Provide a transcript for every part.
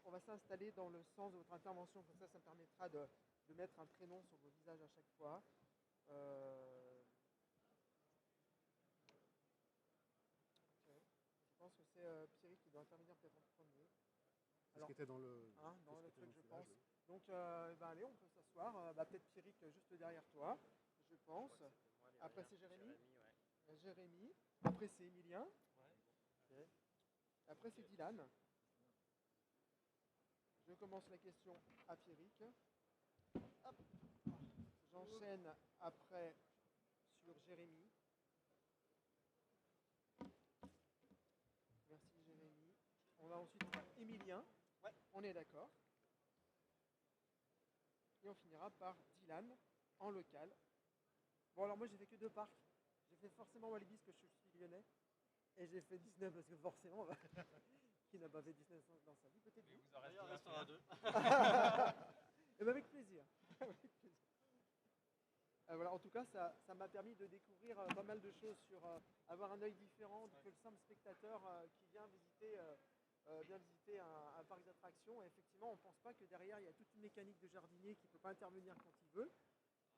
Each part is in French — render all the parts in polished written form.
on va s'installer dans le sens de votre intervention, comme ça me permettra de mettre un prénom sur vos visages à chaque fois. Okay. Je pense que c'est Pierrick qui doit intervenir peut-être en premier. Alors, ce qui était dans le, dans le truc, je pense. Donc, allez, on peut s'asseoir. Peut-être Pierrick juste derrière toi, je pense. Après, c'est Jérémy. Jérémy. Après, c'est Emilien. Okay. Après, c'est Dylan. Je commence la question à Pierrick. J'enchaîne après sur Jérémy. Merci Jérémy. On va ensuite faire Emilien. Ouais, on est d'accord. Et on finira par Dylan en local. Bon, alors moi j'ai fait que 2 parcs. J'ai fait forcément Walibi parce que je suis lyonnais. Et j'ai fait Disney parce que forcément, qui n'a pas fait Disney dans sa vie, peut-être vous. Vous en restera 2. Et bien avec plaisir. Voilà, en tout cas, ça m'a permis de découvrir pas mal de choses sur avoir un œil différent que le simple spectateur qui vient visiter un parc d'attractions. Et effectivement, on ne pense pas que derrière, il y a toute une mécanique de jardinier qui ne peut pas intervenir quand il veut.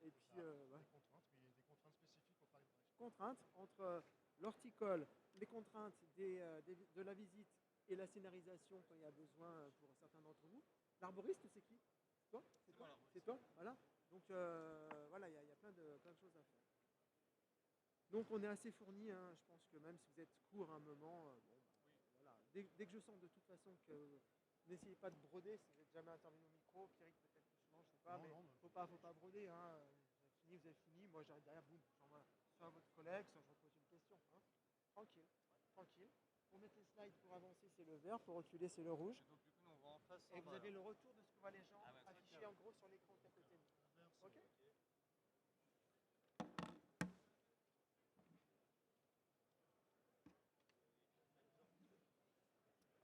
Et puis, des contraintes, mais il y a des contraintes spécifiques au parc d'attractions. Contraintes entre l'horticole, les contraintes de la visite et la scénarisation quand il y a besoin pour certains d'entre vous. L'arboriste, c'est qui? Toi? C'est toi? Voilà. Donc voilà, il y a plein de choses à faire. Donc on est assez fourni, hein. Je pense que même si vous êtes court un moment, voilà. Dès que je sens de toute façon que n'essayez pas de broder, si vous n'êtes jamais intervenu au micro, Pierrick peut-être que je ne sais pas, faut pas broder. Hein. Vous avez fini, moi j'arrive derrière, boum, j'envoie soit à votre collègue, soit je vous pose une question. Hein. Tranquille. Pour mettre les slides, pour avancer, c'est le vert, pour reculer, c'est le rouge. Et donc du coup, nous, on va en face. Et vous avez le retour de ce que voient les gens affiché en gros sur l'écran qui est à côté de nous. Ok.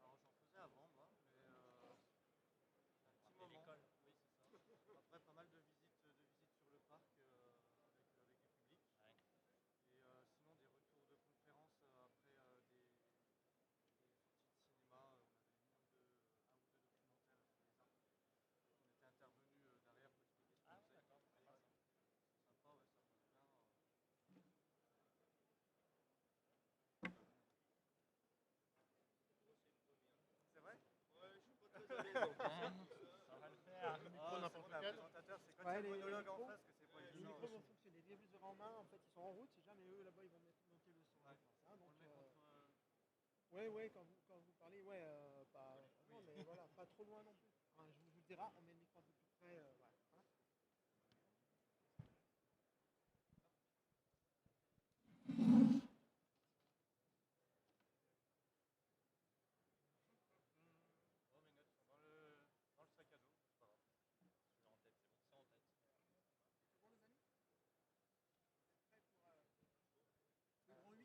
Alors j'en faisais avant moi, mais un petit moment. Oui, c'est ça. Après pas mal de visites sur le parc avec du public. Ouais. Et sinon des retours de conférences après des sorties de cinéma. On avait un ou deux documentaires sur les arts. On était intervenu derrière pour expliquer ce qu'on faisait. D'accord. C'est sympa, ouais, ça passe bien. C'est vrai? Ouais, je suis pas très à l'aise. Ça va le faire. Le micro n'importe quel. Présentateur, c'est quand il y a le monologue en face que c'est pas Les évident. micros vont fonctionner. Les vous aurez en main, en fait, ils sont en route. Si jamais eux là-bas, ils vont monter le son. Ouais. Hein, donc, on le met contre. Ouais, quand vous parlez, pas, non, mais voilà, pas trop loin non plus. Hein, je vous dirai, on met le micro un peu plus près. Voilà. Hein. Mes notes sont dans le sac à dos, c'est pas grave. Je l'ai en tête, c'est bon, c'est en tête. C'est bon les amis? Prêt pour le grand 8?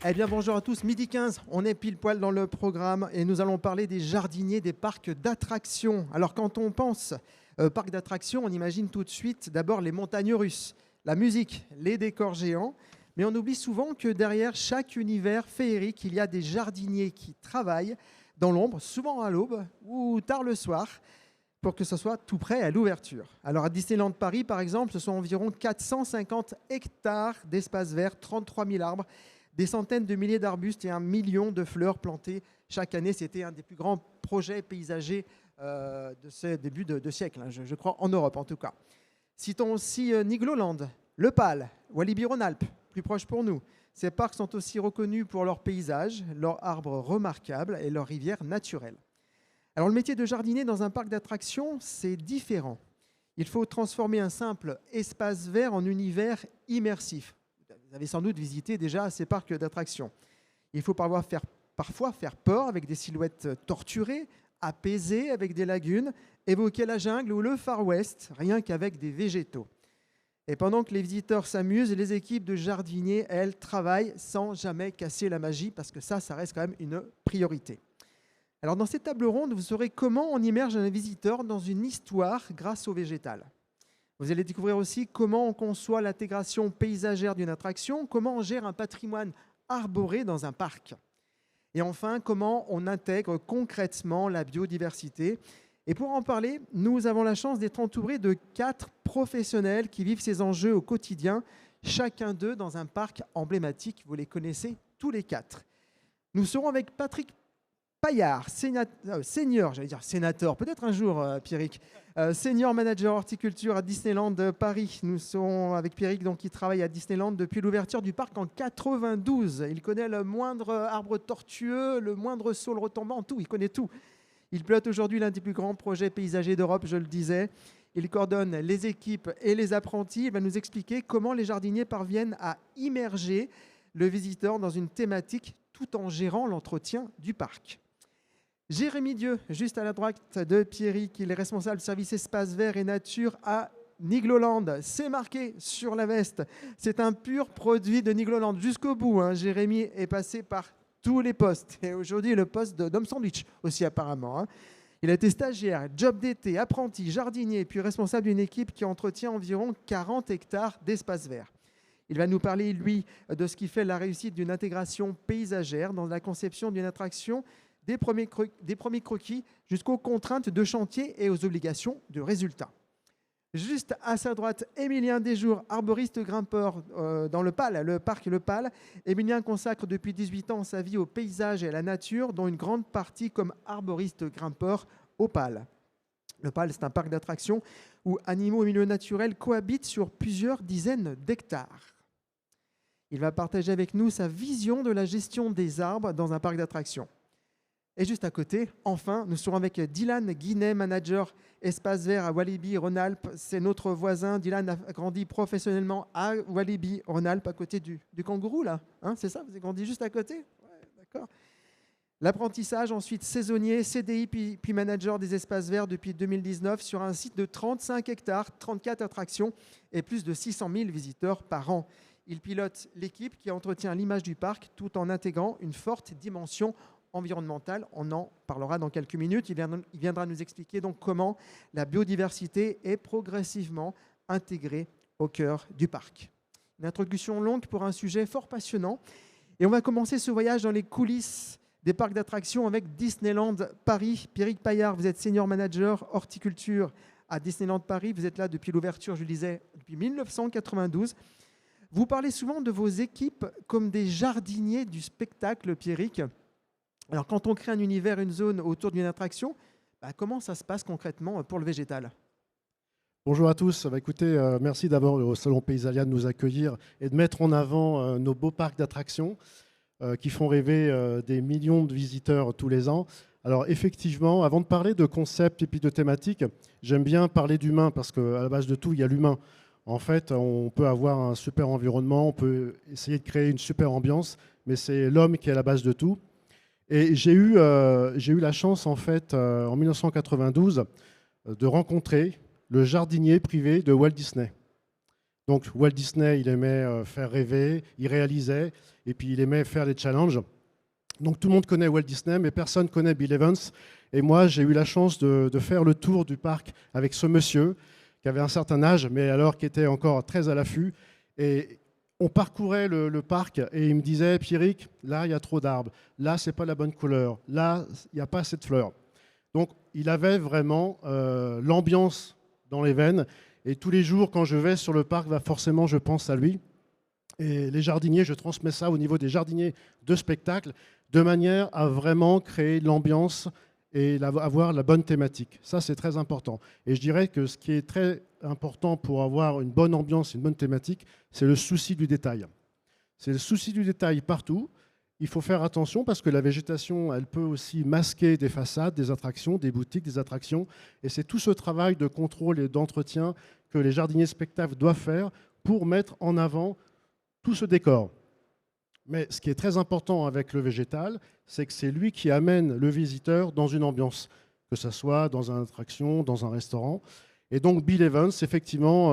Eh bien bonjour à tous, midi 15, on est pile poil dans le programme et nous allons parler des jardiniers des parcs d'attractions. Alors quand on pense parc d'attractions, on imagine tout de suite d'abord les montagnes russes, la musique, les décors géants, mais on oublie souvent que derrière chaque univers féerique, il y a des jardiniers qui travaillent dans l'ombre, souvent à l'aube ou tard le soir, pour que ce soit tout prêt à l'ouverture. Alors à Disneyland Paris par exemple, ce sont environ 450 hectares d'espace vert, 33 000 arbres, des centaines de milliers d'arbustes et 1 million de fleurs plantées chaque année. C'était un des plus grands projets paysagers de ce début de siècle, hein, je crois, en Europe en tout cas. Citons aussi Nigloland, Le Pal, Walibi Rhône-Alpes, plus proche pour nous. Ces parcs sont aussi reconnus pour leurs paysages, leurs arbres remarquables et leurs rivières naturelles. Alors le métier de jardinier dans un parc d'attractions, c'est différent. Il faut transformer un simple espace vert en univers immersif. Vous avez sans doute visité déjà ces parcs d'attractions. Il faut parfois faire peur avec des silhouettes torturées, apaiser avec des lagunes, évoquer la jungle ou le Far West, rien qu'avec des végétaux. Et pendant que les visiteurs s'amusent, les équipes de jardiniers, elles, travaillent sans jamais casser la magie, parce que ça reste quand même une priorité. Alors dans cette table ronde, vous saurez comment on immerge un visiteur dans une histoire grâce au végétal. Vous allez découvrir aussi comment on conçoit l'intégration paysagère d'une attraction, comment on gère un patrimoine arboré dans un parc. Et enfin, comment on intègre concrètement la biodiversité. Et pour en parler, nous avons la chance d'être entourés de 4 professionnels qui vivent ces enjeux au quotidien, chacun d'eux dans un parc emblématique. Vous les connaissez tous les 4. Nous serons avec Patrick Paillard, senior, j'allais dire sénateur, peut-être un jour, Pierrick, senior manager horticulture à Disneyland Paris. Nous serons avec Pierrick, donc, qui travaille à Disneyland depuis l'ouverture du parc en 92. Il connaît le moindre arbre tortueux, le moindre saule retombant, tout, il connaît tout. Il pilote aujourd'hui l'un des plus grands projets paysagers d'Europe, je le disais. Il coordonne les équipes et les apprentis. Il va nous expliquer comment les jardiniers parviennent à immerger le visiteur dans une thématique tout en gérant l'entretien du parc. Jérémy Dieu, juste à la droite de Pierrick, il est responsable service espace vert et nature à Nigloland. C'est marqué sur la veste. C'est un pur produit de Nigloland jusqu'au bout. Jérémy est passé par tous les postes. Et aujourd'hui, le poste d'homme sandwich aussi apparemment. Il a été stagiaire, job d'été, apprenti, jardinier, puis responsable d'une équipe qui entretient environ 40 hectares d'espace vert. Il va nous parler, lui, de ce qui fait la réussite d'une intégration paysagère dans la conception d'une attraction, des premiers croquis jusqu'aux contraintes de chantier et aux obligations de résultat. Juste à sa droite, Émilien Desjours, arboriste grimpeur dans le PAL, le parc Le PAL. Émilien consacre depuis 18 ans sa vie au paysage et à la nature, dont une grande partie comme arboriste grimpeur au PAL. Le PAL, c'est un parc d'attractions où animaux et milieux naturels cohabitent sur plusieurs dizaines d'hectares. Il va partager avec nous sa vision de la gestion des arbres dans un parc d'attractions. Et juste à côté, enfin, nous serons avec Dylan Guinet, manager espace vert à Walibi Rhône-Alpes. C'est notre voisin. Dylan a grandi professionnellement à Walibi Rhône-Alpes, à côté du kangourou, là. C'est ça, vous avez grandi juste à côté? Ouais, d'accord. L'apprentissage, ensuite saisonnier, CDI, puis manager des espaces verts depuis 2019 sur un site de 35 hectares, 34 attractions et plus de 600 000 visiteurs par an. Il pilote l'équipe qui entretient l'image du parc tout en intégrant une forte dimension environnementale. On en parlera dans quelques minutes. Il viendra nous expliquer donc comment la biodiversité est progressivement intégrée au cœur du parc. Une introduction longue pour un sujet fort passionnant. Et on va commencer ce voyage dans les coulisses des parcs d'attractions avec Disneyland Paris. Pierrick Paillard, vous êtes senior manager horticulture à Disneyland Paris. Vous êtes là depuis l'ouverture, je le disais, depuis 1992. Vous parlez souvent de vos équipes comme des jardiniers du spectacle, Pierrick. Alors, quand on crée un univers, une zone autour d'une attraction, comment ça se passe concrètement pour le végétal? Bonjour à tous. Écoutez, merci d'abord au Salon Paysalia de nous accueillir et de mettre en avant nos beaux parcs d'attractions qui font rêver des millions de visiteurs tous les ans. Alors effectivement, avant de parler de concepts et puis de thématiques, j'aime bien parler d'humain parce qu'à la base de tout, il y a l'humain. En fait, on peut avoir un super environnement, on peut essayer de créer une super ambiance, mais c'est l'homme qui est à la base de tout. Et j'ai eu la chance, en fait, en 1992, de rencontrer le jardinier privé de Walt Disney. Donc, Walt Disney, il aimait faire rêver, il réalisait, et puis il aimait faire des challenges. Donc, tout le monde connaît Walt Disney, mais personne ne connaît Bill Evans. Et moi, j'ai eu la chance de faire le tour du parc avec ce monsieur, qui avait un certain âge, mais alors qui était encore très à l'affût. Et on parcourait le parc et il me disait, Pierrick, là, il y a trop d'arbres. Là, ce n'est pas la bonne couleur. Là, il n'y a pas assez de fleurs. Donc, il avait vraiment l'ambiance dans les veines. Et tous les jours, quand je vais sur le parc, forcément, je pense à lui. Et les jardiniers, je transmets ça au niveau des jardiniers de spectacle, de manière à vraiment créer l'ambiance et avoir la bonne thématique. Ça, c'est très important. Et je dirais que ce qui est très important pour avoir une bonne ambiance, une bonne thématique, c'est le souci du détail. C'est le souci du détail partout. Il faut faire attention parce que la végétation, elle peut aussi masquer des façades, des attractions, des boutiques, des attractions. Et c'est tout ce travail de contrôle et d'entretien que les jardiniers spectacles doivent faire pour mettre en avant tout ce décor. Mais ce qui est très important avec le végétal, c'est que c'est lui qui amène le visiteur dans une ambiance, que ce soit dans une attraction, dans un restaurant. Et donc Bill Evans, effectivement,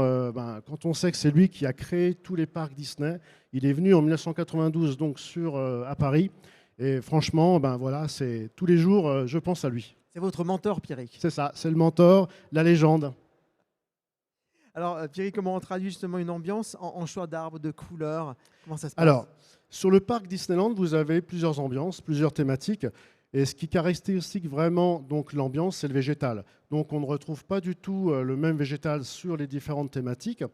quand on sait que c'est lui qui a créé tous les parcs Disney, il est venu en 1992 donc à Paris. Et franchement, voilà, c'est tous les jours, je pense à lui. C'est votre mentor, Pierrick. C'est ça, c'est le mentor, la légende. Alors, Pierrick, comment on traduit justement une ambiance en choix d'arbres, de couleurs? Comment ça se passe? Alors, sur le parc Disneyland, vous avez plusieurs ambiances, plusieurs thématiques. Et ce qui caractérise vraiment donc l'ambiance, c'est le végétal. Donc on ne retrouve pas du tout le même végétal sur les différentes thématiques,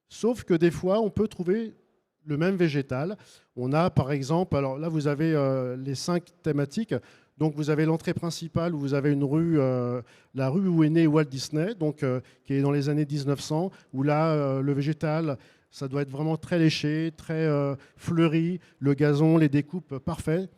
sauf que des fois, on peut trouver le même végétal. On a par exemple, alors là vous avez les 5 thématiques. Donc vous avez l'entrée principale où vous avez une rue, la rue où est né Walt Disney, donc, qui est dans les années 1900, où là le végétal, ça doit être vraiment très léché, très fleuri, le gazon, les découpes parfaites.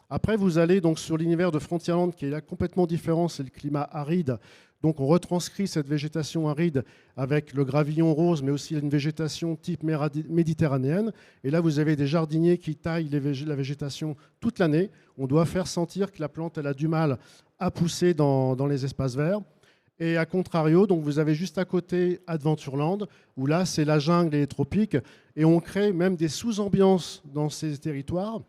Après, vous allez donc sur l'univers de Frontierland qui est là complètement différent, c'est le climat aride. Donc on retranscrit cette végétation aride avec le gravillon rose, mais aussi une végétation type méditerranéenne. Et là, vous avez des jardiniers qui taillent la végétation toute l'année. On doit faire sentir que la plante elle a du mal à pousser dans les espaces verts. Et à contrario, donc vous avez juste à côté Adventureland, où là, c'est la jungle et les tropiques. Et on crée même des sous-ambiances dans ces territoires,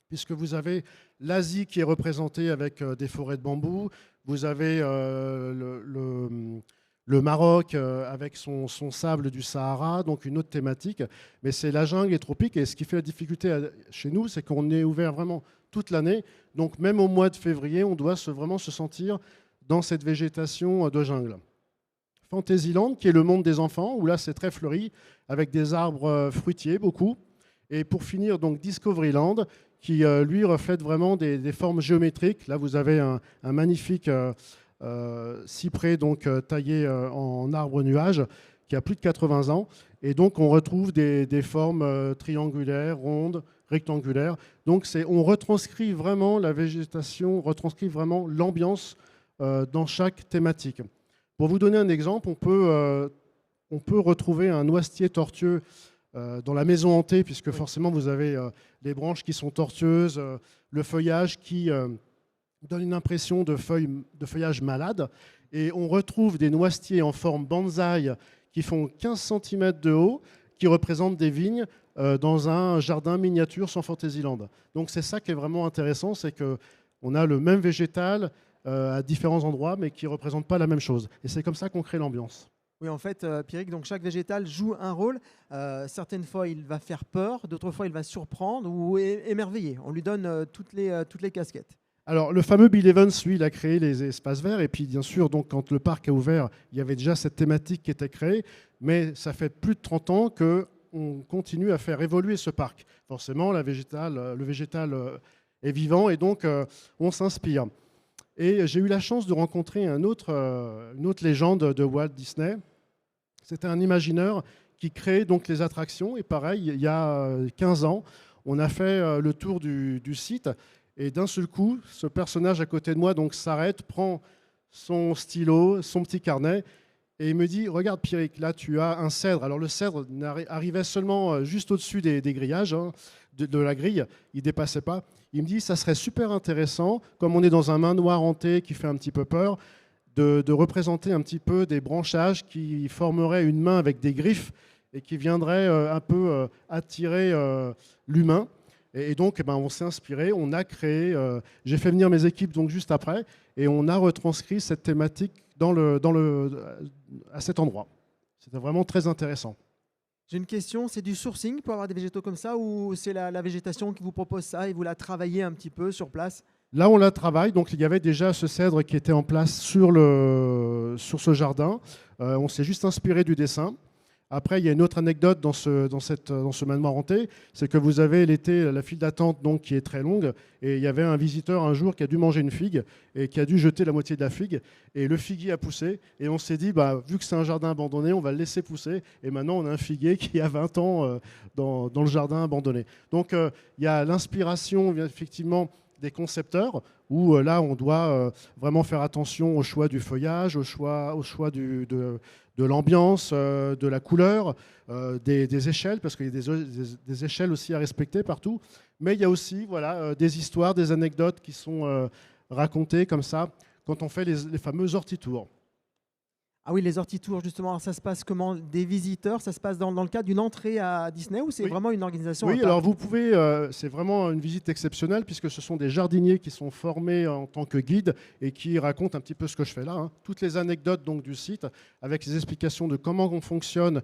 puisque vous avez l'Asie qui est représentée avec des forêts de bambou, vous avez le Maroc avec son sable du Sahara, donc une autre thématique, mais c'est la jungle et les tropiques, et ce qui fait la difficulté chez nous, c'est qu'on est ouvert vraiment toute l'année, donc même au mois de février, on doit vraiment se sentir dans cette végétation de jungle. Fantasyland, qui est le monde des enfants, où là c'est très fleuri, avec des arbres fruitiers, beaucoup, et pour finir, donc Discoveryland, qui, lui, reflète vraiment des formes géométriques. Là, vous avez un magnifique cyprès donc, taillé en arbre-nuage qui a plus de 80 ans. Et donc, on retrouve des formes triangulaires, rondes, rectangulaires. Donc, on retranscrit vraiment la végétation, retranscrit vraiment l'ambiance dans chaque thématique. Pour vous donner un exemple, on peut retrouver un noisetier tortueux dans la maison hantée, puisque forcément vous avez les branches qui sont tortueuses, le feuillage qui donne une impression de feuillage malade. Et on retrouve des noisetiers en forme bonsaï qui font 15 cm de haut, qui représentent des vignes dans un jardin miniature sans Fantasyland. Donc c'est ça qui est vraiment intéressant, c'est qu'on a le même végétal à différents endroits, mais qui ne représentent pas la même chose. Et c'est comme ça qu'on crée l'ambiance. Oui, en fait, Pierrick, donc chaque végétal joue un rôle. Certaines fois, il va faire peur, d'autres fois, il va surprendre ou émerveiller. On lui donne toutes les casquettes. Alors, le fameux Bill Evans, lui, il a créé les espaces verts. Et puis, bien sûr, donc, quand le parc a ouvert, il y avait déjà cette thématique qui était créée. Mais ça fait plus de 30 ans qu'on continue à faire évoluer ce parc. Forcément, le végétal est vivant et donc on s'inspire. Et j'ai eu la chance de rencontrer une autre légende de Walt Disney. C'était un imagineur qui créait donc les attractions. Et pareil, il y a 15 ans, on a fait le tour du site. Et d'un seul coup, ce personnage à côté de moi donc s'arrête, prend son stylo, son petit carnet, et il me dit « Regarde Pierrick, là tu as un cèdre ». Alors le cèdre arrivait seulement juste au-dessus des grillages, hein, de la grille, il ne dépassait pas. Il me dit « Ça serait super intéressant, comme on est dans un manoir hanté qui fait un petit peu peur, de représenter un petit peu des branchages qui formeraient une main avec des griffes et qui viendraient un peu attirer l'humain ». Et donc, on s'est inspiré, on a créé, j'ai fait venir mes équipes donc juste après, et on a retranscrit cette thématique à cet endroit. C'était vraiment très intéressant. J'ai une question, c'est du sourcing pour avoir des végétaux comme ça ou c'est la végétation qui vous propose ça et vous la travaillez un petit peu sur place? Là, on la travaille, donc il y avait déjà ce cèdre qui était en place sur ce jardin. On s'est juste inspiré du dessin. Après, il y a une autre anecdote dans ce manoir hanté, c'est que vous avez l'été la file d'attente donc, qui est très longue, et il y avait un visiteur un jour qui a dû manger une figue et qui a dû jeter la moitié de la figue, et le figuier a poussé, et on s'est dit, vu que c'est un jardin abandonné, on va le laisser pousser, et maintenant on a un figuier qui a 20 ans dans le jardin abandonné. Donc il y a l'inspiration effectivement des concepteurs, où là on doit vraiment faire attention au choix du feuillage, au choix de l'ambiance, de la couleur, des échelles, parce qu'il y a des échelles aussi à respecter partout. Mais il y a aussi des histoires, des anecdotes qui sont racontées comme ça quand on fait les fameux ortitours. Ah oui, les Hortitours, justement, alors ça se passe comment? Des visiteurs? Ça se passe dans le cadre d'une entrée à Disney ou c'est Oui. vraiment une organisation Oui, à alors part? vous pouvez, c'est vraiment une visite exceptionnelle puisque ce sont des jardiniers qui sont formés en tant que guides et qui racontent un petit peu ce que je fais là, hein. Toutes les anecdotes donc, du site avec les explications de comment on fonctionne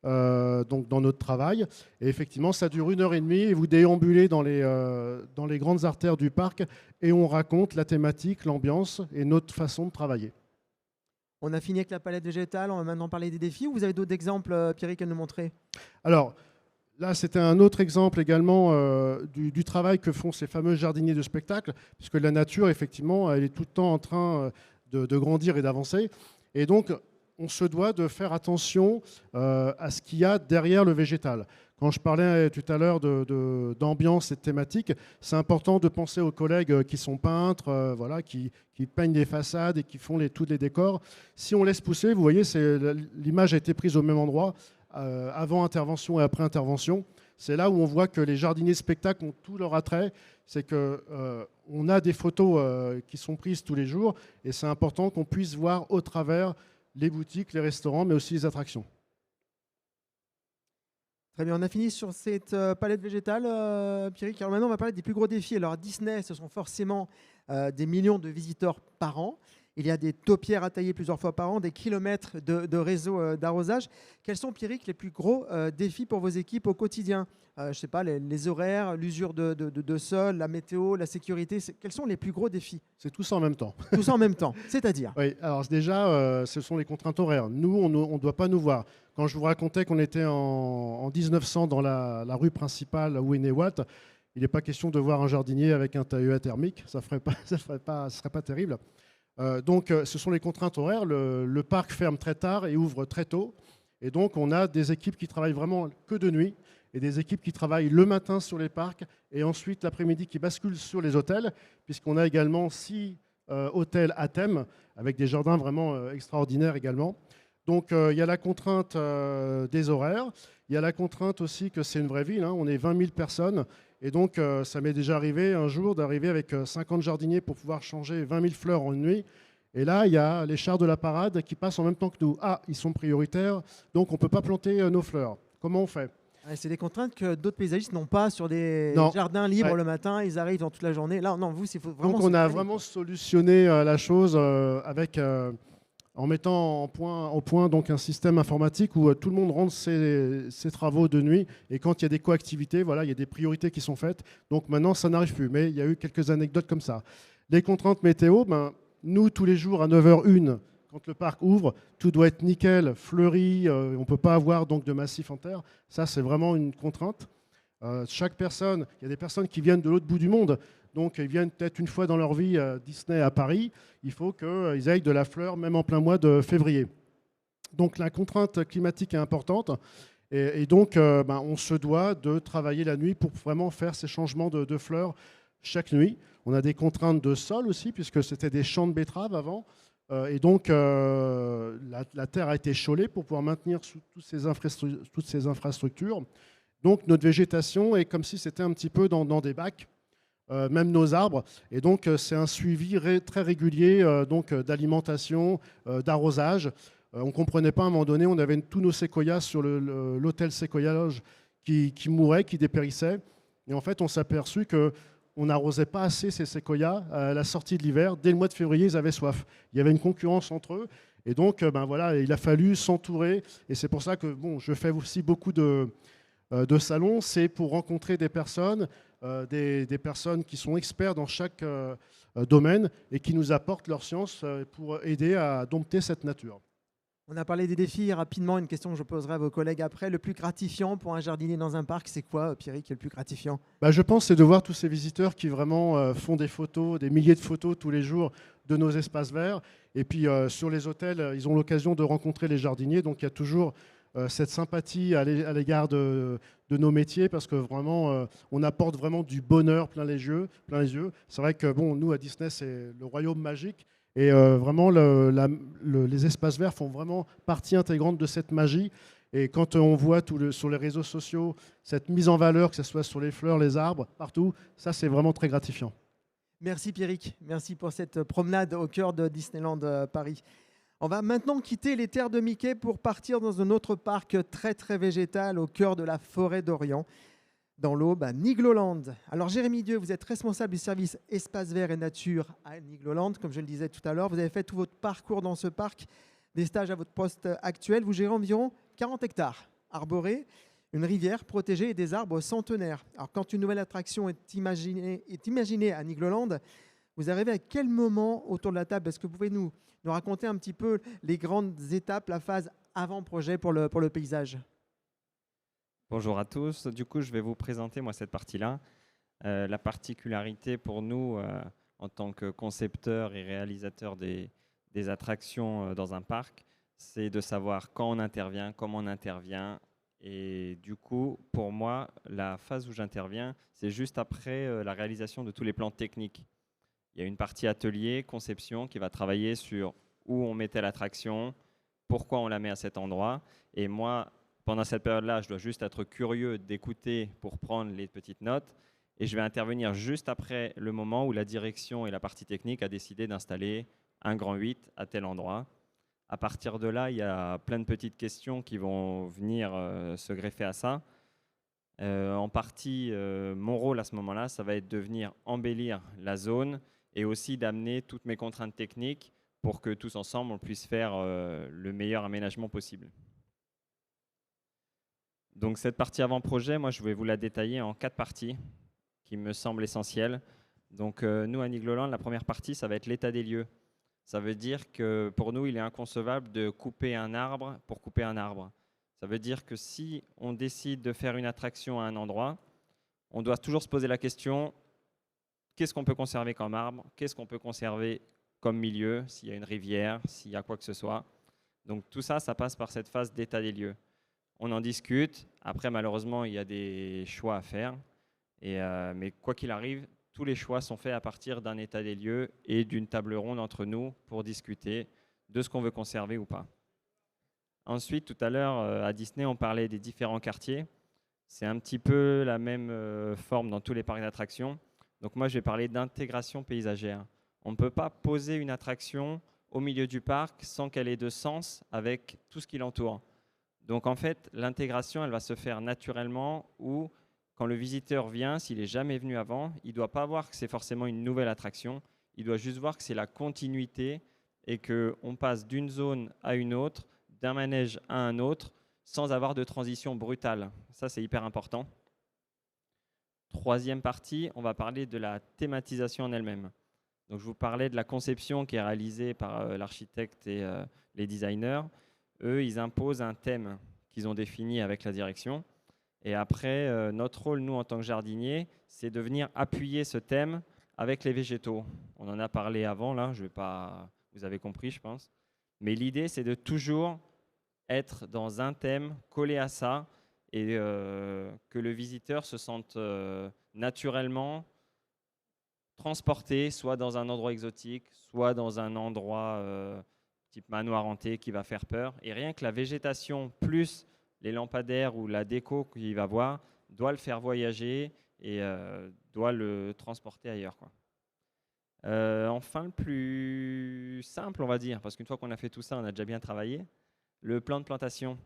donc dans notre travail. Et effectivement, ça dure 1 h 30 et vous déambulez dans les grandes artères du parc et on raconte la thématique, l'ambiance et notre façon de travailler. On a fini avec la palette végétale, on va maintenant parler des défis ou vous avez d'autres exemples, Pierrick, à nous montrer? Alors, là, c'était un autre exemple également du travail que font ces fameux jardiniers de spectacle, puisque la nature, effectivement, elle est tout le temps en train de grandir et d'avancer. Et donc, on se doit de faire attention à ce qu'il y a derrière le végétal. Quand je parlais tout à l'heure d'ambiance et de thématique, c'est important de penser aux collègues qui sont peintres, voilà, qui peignent les façades et qui font tous les décors. Si on laisse pousser, vous voyez, l'image a été prise au même endroit, avant intervention et après intervention. C'est là où on voit que les jardiniers de spectacle ont tout leur attrait. C'est qu'on a des photos qui sont prises tous les jours et c'est important qu'on puisse voir au travers les boutiques, les restaurants, mais aussi les attractions. Très bien, on a fini sur cette palette végétale, Pierrick. Alors maintenant, on va parler des plus gros défis. Alors à Disney, ce sont forcément des millions de visiteurs par an. Il y a des taupières à tailler plusieurs fois par an, des kilomètres de réseau d'arrosage. Quels sont, Pierrick, les plus gros défis pour vos équipes au quotidien? Je ne sais pas, les horaires, l'usure de sol, la météo, la sécurité. Quels sont les plus gros défis? C'est tout ça en même temps. Tout ça en même temps, c'est-à-dire? Oui, alors déjà, ce sont les contraintes horaires. Nous, on ne doit pas nous voir. Quand je vous racontais qu'on était en 1900 dans la rue principale à Wynne-et-Watt, il n'est pas question de voir un jardinier avec un tailleur thermique. Ça ne serait pas terrible. Donc, ce sont les contraintes horaires. Le parc ferme très tard et ouvre très tôt. Et donc, on a des équipes qui travaillent vraiment que de nuit et des équipes qui travaillent le matin sur les parcs et ensuite l'après-midi qui basculent sur les hôtels, puisqu'on a également 6 hôtels à thème avec des jardins vraiment extraordinaires également. Donc, il y a la contrainte des horaires. Il y a la contrainte aussi que c'est une vraie ville, hein. On est 20 000 personnes. Et donc, ça m'est déjà arrivé un jour d'arriver avec 50 jardiniers pour pouvoir changer 20 000 fleurs en une nuit. Et là, il y a les chars de la parade qui passent en même temps que nous. Ah, ils sont prioritaires, donc on ne peut pas planter nos fleurs. Comment on fait? C'est des contraintes que d'autres paysagistes n'ont pas sur des jardins libres le matin. Ils arrivent dans toute la journée. Là, non, vous, il faut vraiment. Donc, on a vraiment solutionné la chose en mettant au point donc, un système informatique où tout le monde rentre ses travaux de nuit. Et quand il y a des coactivités, voilà, il y a des priorités qui sont faites. Donc maintenant, ça n'arrive plus. Mais il y a eu quelques anecdotes comme ça. Les contraintes météo, nous, tous les jours, à 9h01, quand le parc ouvre, tout doit être nickel, fleuri. On ne peut pas avoir donc, de massif en terre. Ça, c'est vraiment une contrainte. Chaque personne, il y a des personnes qui viennent de l'autre bout du monde. Donc, ils viennent peut-être une fois dans leur vie à Disney à Paris. Il faut qu'ils aillent de la fleur, même en plein mois de février. Donc, la contrainte climatique est importante. Et donc, on se doit de travailler la nuit pour vraiment faire ces changements de fleurs chaque nuit. On a des contraintes de sol aussi, puisque c'était des champs de betteraves avant. Et donc, la terre a été chaulée pour pouvoir maintenir toutes ces infrastructures. Donc, notre végétation est comme si c'était un petit peu dans des bacs. Même nos arbres. Et donc, c'est un suivi très régulier d'alimentation, d'arrosage. On ne comprenait pas à un moment donné, on avait tous nos séquoias sur l'hôtel séquoiage qui mouraient, qui dépérissaient. Et en fait, on s'est aperçu qu'on n'arrosait pas assez ces séquoias à la sortie de l'hiver. Dès le mois de février, ils avaient soif. Il y avait une concurrence entre eux. Et donc, voilà, il a fallu s'entourer. Et c'est pour ça que je fais aussi beaucoup de salons. C'est pour rencontrer des personnes, des personnes qui sont experts dans chaque domaine et qui nous apportent leur science pour aider à dompter cette nature. On a parlé des défis. Rapidement, une question que je poserai à vos collègues après. Le plus gratifiant pour un jardinier dans un parc, c'est quoi, Pierrick, qui est le plus gratifiant? Je pense que c'est de voir tous ces visiteurs qui vraiment font des photos, des milliers de photos tous les jours de nos espaces verts. Et puis sur les hôtels, ils ont l'occasion de rencontrer les jardiniers. Donc il y a toujours cette sympathie à l'égard de nos métiers parce que vraiment, on apporte vraiment du bonheur plein les yeux. C'est vrai que nous, à Disney, c'est le royaume magique. Et vraiment, les espaces verts font vraiment partie intégrante de cette magie. Et quand on voit sur les réseaux sociaux cette mise en valeur, que ce soit sur les fleurs, les arbres, partout, ça, c'est vraiment très gratifiant. Merci Pierrick, merci pour cette promenade au cœur de Disneyland Paris. On va maintenant quitter les terres de Mickey pour partir dans un autre parc très très végétal au cœur de la forêt d'Orient, dans l'Aube, à Nigloland. Alors Jérémy Dieu, vous êtes responsable du service espace vert et nature à Nigloland, comme je le disais tout à l'heure. Vous avez fait tout votre parcours dans ce parc, des stages à votre poste actuel. Vous gérez environ 40 hectares arborés, une rivière protégée et des arbres centenaires. Alors quand une nouvelle attraction est imaginée à Nigloland, vous arrivez à quel moment autour de la table? Est-ce que vous pouvez nous raconter un petit peu les grandes étapes, la phase avant-projet pour le paysage? Bonjour à tous. Du coup, je vais vous présenter moi cette partie-là. La particularité pour nous, en tant que concepteurs et réalisateurs des attractions dans un parc, c'est de savoir quand on intervient, comment on intervient. Et du coup, pour moi, la phase où j'interviens, c'est juste après la réalisation de tous les plans techniques. Il y a une partie atelier, conception, qui va travailler sur où on mettait l'attraction, pourquoi on la met à cet endroit. Et moi, pendant cette période-là, je dois juste être curieux d'écouter pour prendre les petites notes. Et je vais intervenir juste après le moment où la direction et la partie technique a décidé d'installer un grand 8 à tel endroit. À partir de là, il y a plein de petites questions qui vont venir se greffer à ça. En partie, mon rôle à ce moment-là, ça va être de venir embellir la zone et aussi d'amener toutes mes contraintes techniques pour que tous ensemble, on puisse faire le meilleur aménagement possible. Donc cette partie avant-projet, moi je vais vous la détailler en 4 parties qui me semblent essentielles. Donc nous à Nigloland, la première partie, ça va être l'état des lieux. Ça veut dire que pour nous, il est inconcevable de couper un arbre pour couper un arbre. Ça veut dire que si on décide de faire une attraction à un endroit, on doit toujours se poser la question, qu'est-ce qu'on peut conserver comme arbre? Qu'est-ce qu'on peut conserver comme milieu, s'il y a une rivière, s'il y a quoi que ce soit? Donc tout ça, ça passe par cette phase d'état des lieux. On en discute. Après, malheureusement, il y a des choix à faire. Mais quoi qu'il arrive, tous les choix sont faits à partir d'un état des lieux et d'une table ronde entre nous pour discuter de ce qu'on veut conserver ou pas. Ensuite, tout à l'heure, à Disney, on parlait des différents quartiers. C'est un petit peu la même forme dans tous les parcs d'attractions. Donc moi, je vais parler d'intégration paysagère. On ne peut pas poser une attraction au milieu du parc sans qu'elle ait de sens avec tout ce qui l'entoure. Donc en fait, l'intégration, elle va se faire naturellement ou quand le visiteur vient, s'il n'est jamais venu avant, il ne doit pas voir que c'est forcément une nouvelle attraction. Il doit juste voir que c'est la continuité et qu'on passe d'une zone à une autre, d'un manège à un autre, sans avoir de transition brutale. Ça, c'est hyper important. Troisième partie, on va parler de la thématisation en elle-même. Donc, je vous parlais de la conception qui est réalisée par l'architecte et les designers. Eux, ils imposent un thème qu'ils ont défini avec la direction. Et après, notre rôle, nous, en tant que jardiniers, c'est de venir appuyer ce thème avec les végétaux. On en a parlé avant, là, je vais pas... vous avez compris, je pense. Mais l'idée, c'est de toujours être dans un thème collé à ça et que le visiteur se sente naturellement transporté, soit dans un endroit exotique, soit dans un endroit type manoir hanté qui va faire peur. Et rien que la végétation plus les lampadaires ou la déco qu'il va voir doit le faire voyager et doit le transporter ailleurs, quoi. Enfin, le plus simple, on va dire, parce qu'une fois qu'on a fait tout ça, on a déjà bien travaillé, le plan de plantation.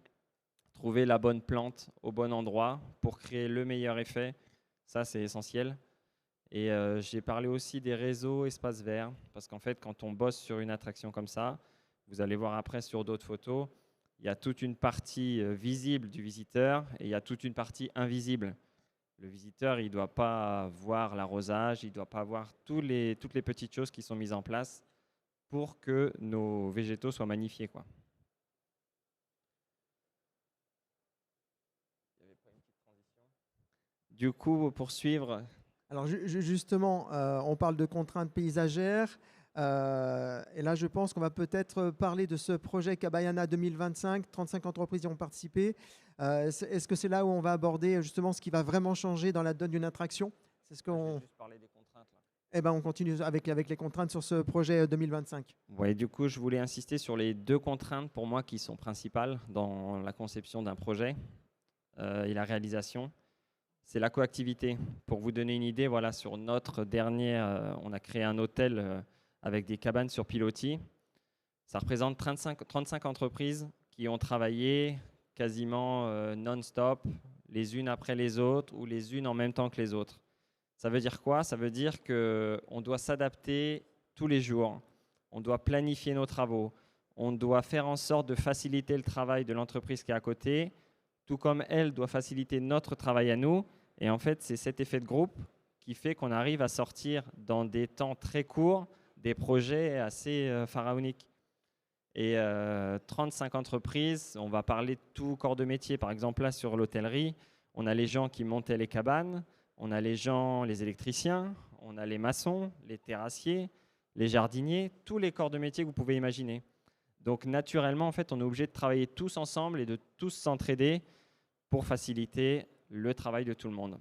Trouver la bonne plante au bon endroit pour créer le meilleur effet, ça c'est essentiel. Et j'ai parlé aussi des réseaux espaces verts, parce qu'en fait, quand on bosse sur une attraction comme ça, vous allez voir après sur d'autres photos, il y a toute une partie visible du visiteur et il y a toute une partie invisible. Le visiteur, il ne doit pas voir l'arrosage, il ne doit pas voir toutes les petites choses qui sont mises en place pour que nos végétaux soient magnifiés, quoi. Il n'y avait pas une petite transition. Du coup, pour suivre... Alors justement, on parle de contraintes paysagères. Et là, je pense qu'on va peut-être parler de ce projet Kabayana 2025. 35 entreprises y ont participé. Est-ce que c'est là où on va aborder justement ce qui va vraiment changer dans la donne d'une attraction? C'est ce qu'on... Je vais juste parler des contraintes, là. Eh ben, on continue avec les contraintes sur ce projet 2025. Ouais, du coup, je voulais insister sur les 2 contraintes pour moi qui sont principales dans la conception d'un projet et la réalisation. C'est la coactivité. Pour vous donner une idée, voilà, sur notre dernier, on a créé un hôtel avec des cabanes sur pilotis. Ça représente 35 entreprises qui ont travaillé quasiment non-stop, les unes après les autres ou les unes en même temps que les autres. Ça veut dire quoi? Ça veut dire qu'on doit s'adapter tous les jours. On doit planifier nos travaux. On doit faire en sorte de faciliter le travail de l'entreprise qui est à côté, tout comme elle doit faciliter notre travail à nous. Et en fait, c'est cet effet de groupe qui fait qu'on arrive à sortir dans des temps très courts des projets assez pharaoniques. Et 35 entreprises, on va parler de tout corps de métier. Par exemple, là, sur l'hôtellerie, on a les gens qui montaient les cabanes, on a les gens, les électriciens, on a les maçons, les terrassiers, les jardiniers, tous les corps de métier que vous pouvez imaginer. Donc, naturellement, en fait, on est obligé de travailler tous ensemble et de tous s'entraider pour faciliter le travail de tout le monde.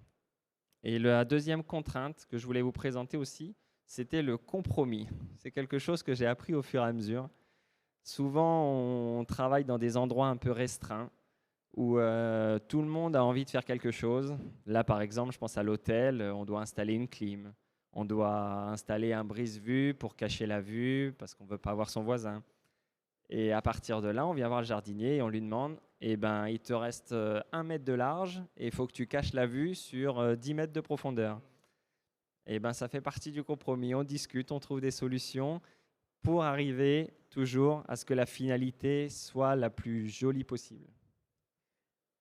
Et la deuxième contrainte que je voulais vous présenter aussi, c'était le compromis. C'est quelque chose que j'ai appris au fur et à mesure. Souvent, on travaille dans des endroits un peu restreints où tout le monde a envie de faire quelque chose. Là, par exemple, je pense à l'hôtel, on doit installer une clim. On doit installer un brise-vue pour cacher la vue parce qu'on ne veut pas voir son voisin. Et à partir de là, on vient voir le jardinier et on lui demande, eh ben, il te reste 1 mètre de large et il faut que tu caches la vue sur 10 mètres de profondeur. Et ben, ça fait partie du compromis. On discute, on trouve des solutions pour arriver toujours à ce que la finalité soit la plus jolie possible.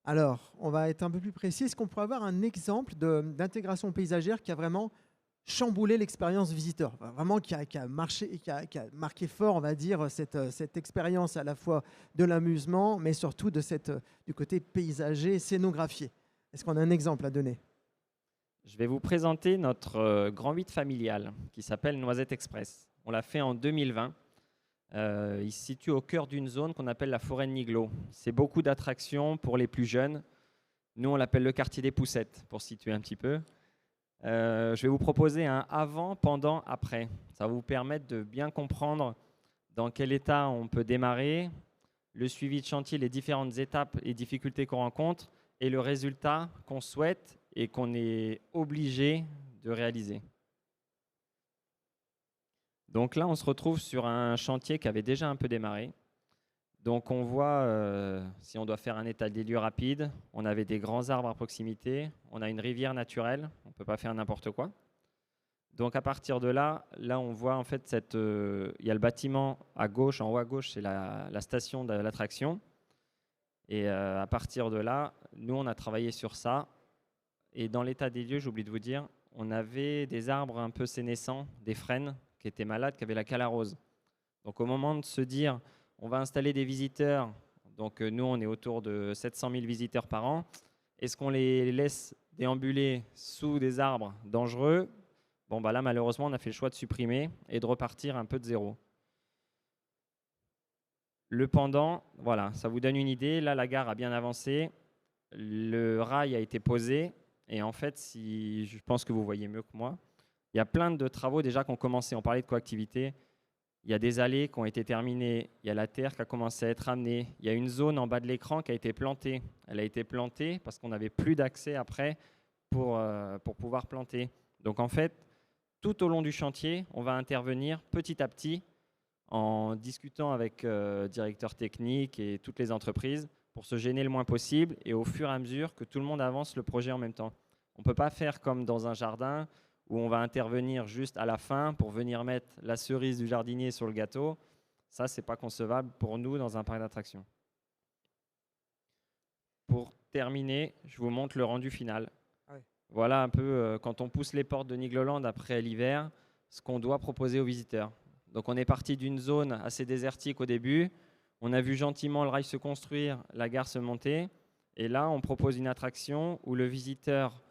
Alors, on va être un peu plus précis. Est-ce qu'on pourrait avoir un exemple d'intégration paysagère qui a vraiment chamboulé l'expérience visiteur, vraiment qui a marqué fort, on va dire, cette expérience à la fois de l'amusement, mais surtout du côté paysager, scénographié. Est-ce qu'on a un exemple à donner? Je vais vous présenter notre Grand 8 familial qui s'appelle Noisette Express. On l'a fait en 2020. Il se situe au cœur d'une zone qu'on appelle la forêt de Niglo. C'est beaucoup d'attractions pour les plus jeunes. Nous, on l'appelle le quartier des Poussettes, pour situer un petit peu. Je vais vous proposer un avant, pendant, après. Ça va vous permettre de bien comprendre dans quel état on peut démarrer, le suivi de chantier, les différentes étapes et difficultés qu'on rencontre, et le résultat qu'on souhaite et qu'on est obligé de réaliser. Donc là, on se retrouve sur un chantier qui avait déjà un peu démarré. Donc on voit, si on doit faire un état des lieux rapide, on avait des grands arbres à proximité, on a une rivière naturelle, on ne peut pas faire n'importe quoi. Donc à partir de là, on voit en fait il y a le bâtiment à gauche, en haut à gauche, c'est la station de l'attraction. Et à partir de là, nous, on a travaillé sur ça. Et dans l'état des lieux, j'oublie de vous dire, on avait des arbres un peu sénescents, des frênes qui étaient malades, qui avaient la calarose. Donc au moment de se dire, on va installer des visiteurs, donc nous, on est autour de 700 000 visiteurs par an, est-ce qu'on les laisse déambuler sous des arbres dangereux? Bon, bah là, malheureusement, on a fait le choix de supprimer et de repartir un peu de zéro. Le pendant, voilà, ça vous donne une idée. Là, la gare a bien avancé. Le rail a été posé. Et en fait, je pense que vous voyez mieux que moi, il y a plein de travaux déjà qui ont commencé. On parlait de coactivité. Il y a des allées qui ont été terminées. Il y a la terre qui a commencé à être amenée. Il y a une zone en bas de l'écran qui a été plantée. Elle a été plantée parce qu'on n'avait plus d'accès après pour pouvoir planter. Donc en fait, tout au long du chantier, on va intervenir petit à petit en discutant avec directeurs techniques et toutes les entreprises pour se gêner le moins possible et au fur et à mesure que tout le monde avance le projet en même temps. On ne peut pas faire comme dans un jardin où on va intervenir juste à la fin pour venir mettre la cerise du jardinier sur le gâteau. Ça, ce n'est pas concevable pour nous dans un parc d'attractions. Pour terminer, je vous montre le rendu final. Ouais. Voilà un peu, quand on pousse les portes de Nigloland après l'hiver, ce qu'on doit proposer aux visiteurs. Donc on est parti d'une zone assez désertique au début. On a vu gentiment le rail se construire, la gare se monter. Et là, on propose une attraction où le visiteur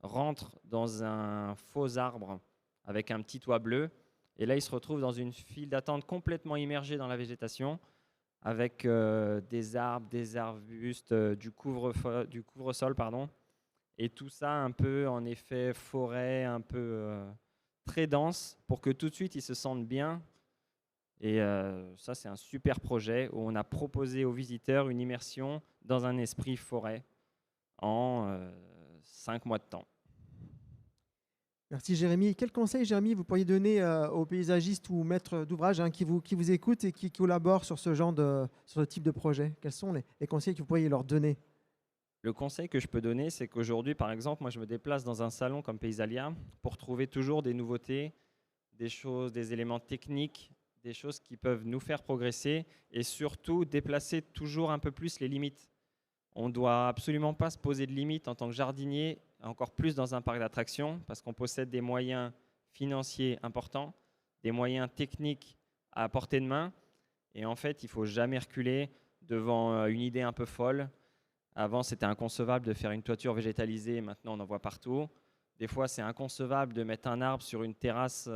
rentre dans un faux arbre avec un petit toit bleu. Et là, il se retrouve dans une file d'attente complètement immergée dans la végétation avec des arbres, des arbustes, du couvre-sol, et tout ça un peu en effet forêt, un peu très dense pour que tout de suite ils se sentent bien. Et ça, c'est un super projet où on a proposé aux visiteurs une immersion dans un esprit forêt en 5 mois de temps. Merci Jérémy. Quel conseil, Jérémy, vous pourriez donner aux paysagistes ou maîtres d'ouvrage qui vous écoutent et qui collaborent sur sur ce type de projet? Quels sont les conseils que vous pourriez leur donner? Le conseil que je peux donner, c'est qu'aujourd'hui, par exemple, moi, je me déplace dans un salon comme Paysalia pour trouver toujours des nouveautés, des choses, des éléments techniques, des choses qui peuvent nous faire progresser et surtout déplacer toujours un peu plus les limites. On ne doit absolument pas se poser de limites en tant que jardinier, encore plus dans un parc d'attractions, parce qu'on possède des moyens financiers importants, des moyens techniques à portée de main. Et en fait, il ne faut jamais reculer devant une idée un peu folle. Avant, c'était inconcevable de faire une toiture végétalisée, maintenant on en voit partout. Des fois, c'est inconcevable de mettre un arbre sur une terrasse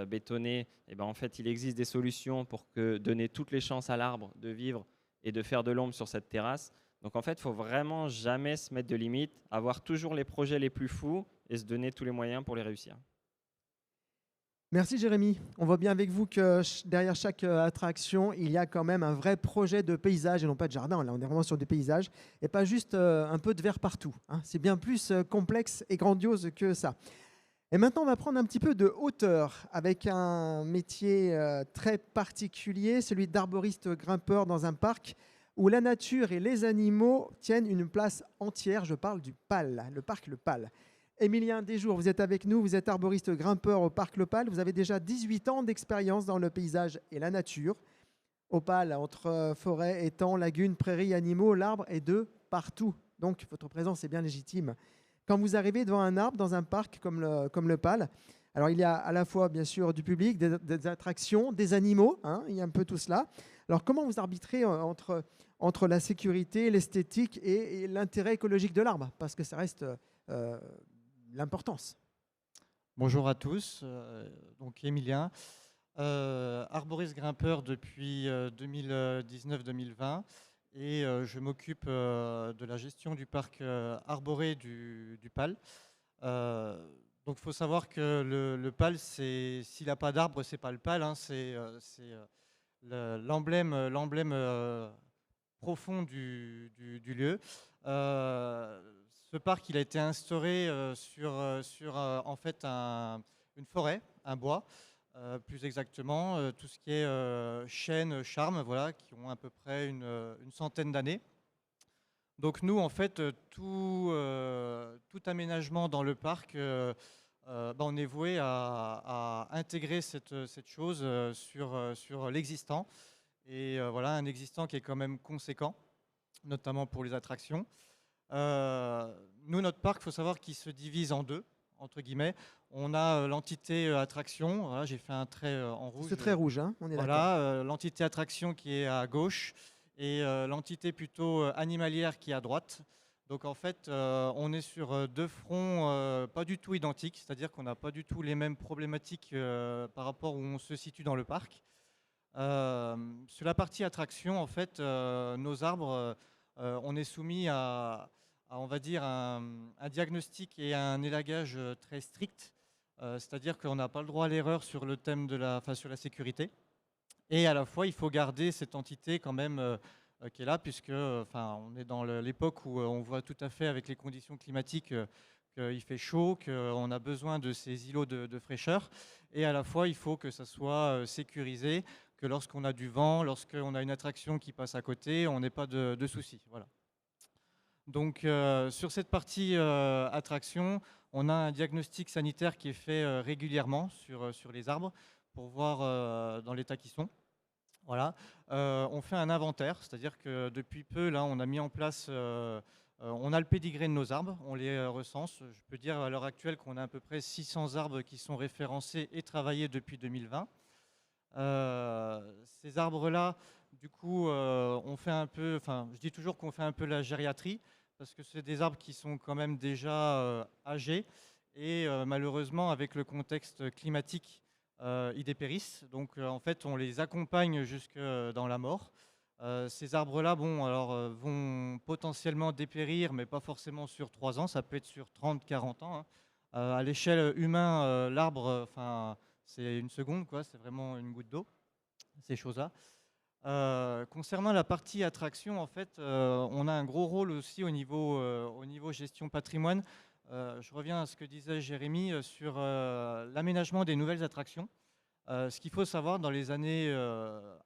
bétonnée. Et ben, en fait, il existe des solutions pour donner toutes les chances à l'arbre de vivre et de faire de l'ombre sur cette terrasse. Donc en fait, il ne faut vraiment jamais se mettre de limites, avoir toujours les projets les plus fous et se donner tous les moyens pour les réussir. Merci Jérémy. On voit bien avec vous que derrière chaque attraction, il y a quand même un vrai projet de paysage et non pas de jardin. Là, on est vraiment sur des paysages et pas juste un peu de verre partout, hein. C'est bien plus complexe et grandiose que ça. Et maintenant, on va prendre un petit peu de hauteur avec un métier très particulier, celui d'arboriste grimpeur dans un parc où la nature et les animaux tiennent une place entière. Je parle du PAL, le parc Le PAL. Emilien Desjours, vous êtes avec nous, vous êtes arboriste grimpeur au parc Le PAL. Vous avez déjà 18 ans d'expérience dans le paysage et la nature. Au PAL, entre forêt, étangs, lagunes, prairies, animaux, l'arbre est de partout. Donc, votre présence est bien légitime. Quand vous arrivez devant un arbre dans un parc comme le PAL, alors il y a à la fois, bien sûr, du public, des attractions, des animaux, hein, il y a un peu tout cela. Alors, comment vous arbitrez entre la sécurité, l'esthétique et l'intérêt écologique de l'arbre? Parce que ça reste l'importance. Bonjour à tous, donc Emilien, arboriste grimpeur depuis 2019-2020 et je m'occupe de la gestion du parc arboré du PAL. Donc il faut savoir que le PAL, s'il n'a pas d'arbre, c'est pas le PAL, hein, c'est l'emblème profond du lieu. Ce parc, il a été instauré sur en fait une forêt, un bois, plus exactement, tout ce qui est chêne, charme, voilà, qui ont à peu près une centaine d'années. Donc nous, en fait, tout aménagement dans le parc, on est voué à intégrer cette chose sur l'existant. Et voilà, un existant qui est quand même conséquent, notamment pour les attractions. Nous, notre parc, il faut savoir qu'il se divise en deux, entre guillemets. On a l'entité attraction, voilà, j'ai fait un trait en rouge. C'est très rouge, hein, on est voilà, l'entité attraction qui est à gauche et l'entité plutôt animalière qui est à droite. Donc en fait, on est sur deux fronts pas du tout identiques, c'est-à-dire qu'on n'a pas du tout les mêmes problématiques par rapport où on se situe dans le parc. Sur la partie attraction, en fait, nos arbres, on est soumis à, on va dire, un diagnostic et un élagage très strict. C'est-à-dire qu'on n'a pas le droit à l'erreur sur le thème sur la sécurité. Et à la fois, il faut garder cette entité quand même qui est là, puisque on est dans l'époque où on voit tout à fait avec les conditions climatiques qu'il fait chaud, qu'on a besoin de ces îlots de fraîcheur. Et à la fois, il faut que ça soit sécurisé, que lorsqu'on a du vent, lorsqu'on a une attraction qui passe à côté, on n'ait pas de soucis. Voilà. Donc sur cette partie attraction, on a un diagnostic sanitaire qui est fait régulièrement sur les arbres pour voir dans l'état qu'ils sont. Voilà. On fait un inventaire, c'est-à-dire que depuis peu, là, on a mis en place, on a le pédigré de nos arbres, on les recense. Je peux dire à l'heure actuelle qu'on a à peu près 600 arbres qui sont référencés et travaillés depuis 2020. Ces arbres-là, du coup, on fait un peu, je dis toujours qu'on fait un peu la gériatrie, parce que c'est des arbres qui sont quand même déjà âgés, et malheureusement, avec le contexte climatique, ils dépérissent. Donc, en fait, on les accompagne jusque dans la mort. Ces arbres-là, vont potentiellement dépérir, mais pas forcément sur 3 ans, ça peut être sur 30, 40 ans. Hein. À l'échelle humaine, l'arbre, c'est une seconde, quoi. C'est vraiment une goutte d'eau, ces choses-là. Concernant la partie attraction, en fait, on a un gros rôle aussi au niveau gestion patrimoine. je reviens à ce que disait Jérémy sur l'aménagement des nouvelles attractions. Ce qu'il faut savoir, dans les années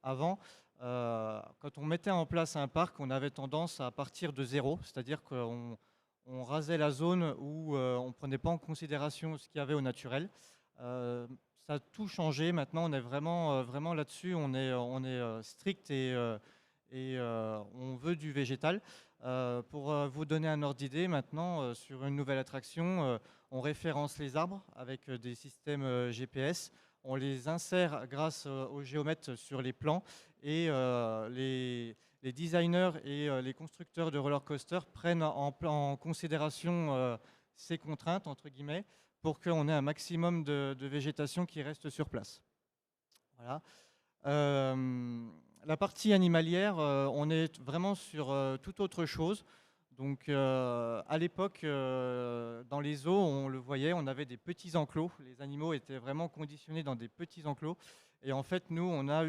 avant, quand on mettait en place un parc, on avait tendance à partir de zéro, c'est-à-dire qu'on rasait la zone où on ne prenait pas en considération ce qu'il y avait au naturel. Ça a tout changé. Maintenant, on est vraiment là-dessus. On est strict et on veut du végétal. Pour vous donner un ordre d'idée, maintenant, sur une nouvelle attraction, on référence les arbres avec des systèmes GPS. On les insère grâce au géomètre sur les plans et les designers et les constructeurs de roller coaster prennent en considération ces contraintes, entre guillemets, pour qu'on ait un maximum de végétation qui reste sur place. Voilà. La partie animalière, on est vraiment sur toute autre chose. Donc, à l'époque, dans les zoos, on le voyait, on avait des petits enclos. Les animaux étaient vraiment conditionnés dans des petits enclos. Et en fait, nous, on a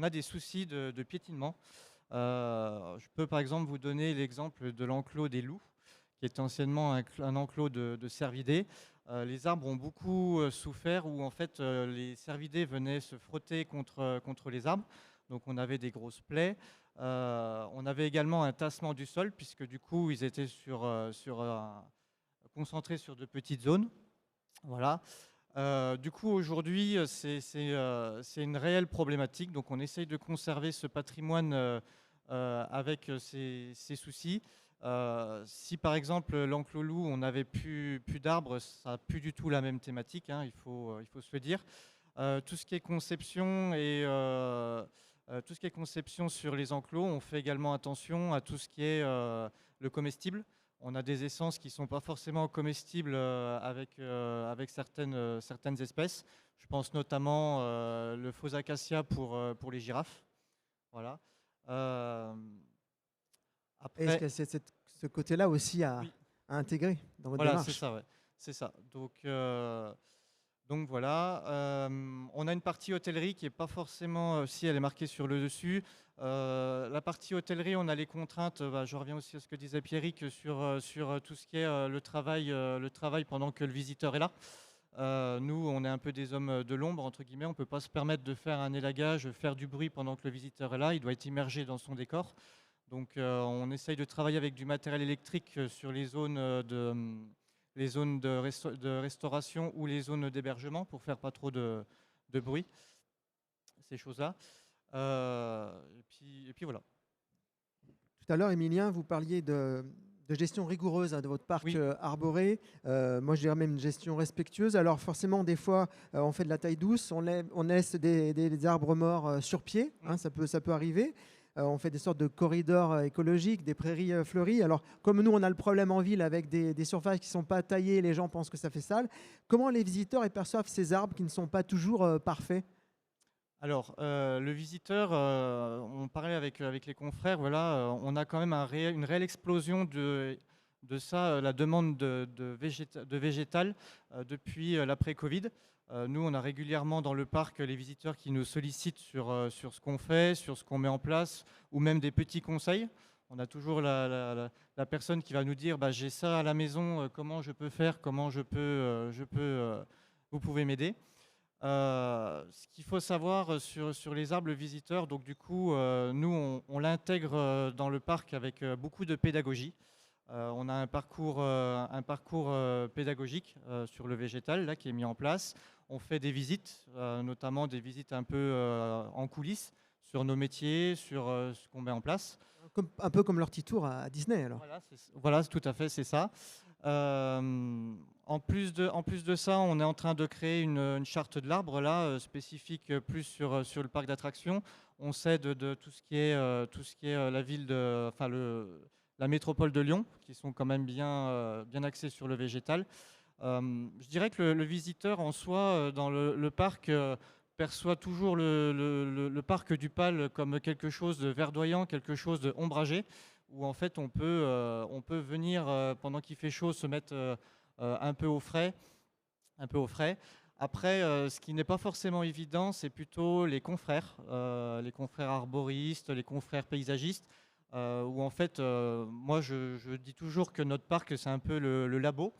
des soucis de piétinement. Je peux par exemple vous donner l'exemple de l'enclos des loups, qui est anciennement un enclos de cervidés. Les arbres ont beaucoup souffert, où en fait les cervidés venaient se frotter contre les arbres. Donc on avait des grosses plaies. On avait également un tassement du sol, puisque du coup ils étaient concentrés sur de petites zones. Voilà. Du coup aujourd'hui c'est une réelle problématique. Donc on essaye de conserver ce patrimoine avec ces soucis. Si par exemple l'enclos loup, on n'avait plus d'arbres, ça n'a plus du tout la même thématique, hein, il faut se le dire. Tout ce qui est conception tout ce qui est conception sur les enclos, on fait également attention à tout ce qui est le comestible. On a des essences qui ne sont pas forcément comestibles avec certaines espèces. Je pense notamment le faux acacia pour les girafes. Voilà. Après, est-ce que c'est ce côté-là aussi à intégrer dans votre démarche? C'est ça, ouais. C'est ça. Donc voilà, on a une partie hôtellerie qui n'est pas forcément, si elle est marquée sur le dessus. La partie hôtellerie, on a les contraintes, je reviens aussi à ce que disait Pierrick sur tout ce qui est le travail pendant que le visiteur est là. Nous, on est un peu des hommes de l'ombre, entre guillemets, on ne peut pas se permettre de faire un élagage, faire du bruit pendant que le visiteur est là, il doit être immergé dans son décor. Donc on essaye de travailler avec du matériel électrique sur les zones de restauration ou les zones d'hébergement pour faire pas trop de bruit, ces choses-là. Et puis voilà. Tout à l'heure, Emilien, vous parliez de gestion rigoureuse de votre parc arboré. Moi, je dirais même une gestion respectueuse. Alors forcément, des fois, on fait de la taille douce, on laisse des arbres morts sur pied, hein, ça peut arriver. On fait des sortes de corridors écologiques, des prairies fleuries. Alors, comme nous, on a le problème en ville avec des surfaces qui ne sont pas taillées, les gens pensent que ça fait sale. Comment les visiteurs perçoivent ces arbres qui ne sont pas toujours parfaits? Alors, le visiteur, on parlait avec les confrères, voilà, on a quand même une réelle explosion de ça, la demande de végétal depuis l'après-Covid. Nous, on a régulièrement dans le parc les visiteurs qui nous sollicitent sur ce qu'on fait, sur ce qu'on met en place, ou même des petits conseils. On a toujours la personne qui va nous dire j'ai ça à la maison, comment je peux faire, comment vous pouvez m'aider. Ce qu'il faut savoir sur les arbres visiteurs, donc du coup, nous, on l'intègre dans le parc avec beaucoup de pédagogie. On a un parcours pédagogique sur le végétal là, qui est mis en place. On fait des visites, notamment des visites un peu en coulisses sur nos métiers, sur ce qu'on met en place. Un peu comme leur petit tour à Disney alors. Voilà, tout à fait, c'est ça. En plus de ça, on est en train de créer une charte de l'arbre là, spécifique plus sur le parc d'attractions. On s'aide de tout ce qui est la ville la métropole de Lyon, qui sont quand même bien axés sur le végétal. Je dirais que le visiteur en soi, dans le parc, perçoit toujours le parc du PAL comme quelque chose de verdoyant, quelque chose de ombragé, où en fait on peut venir, pendant qu'il fait chaud, se mettre un peu au frais. Après, ce qui n'est pas forcément évident, c'est plutôt les confrères arboristes, les confrères paysagistes. où en fait, moi je dis toujours que notre parc c'est un peu le labo.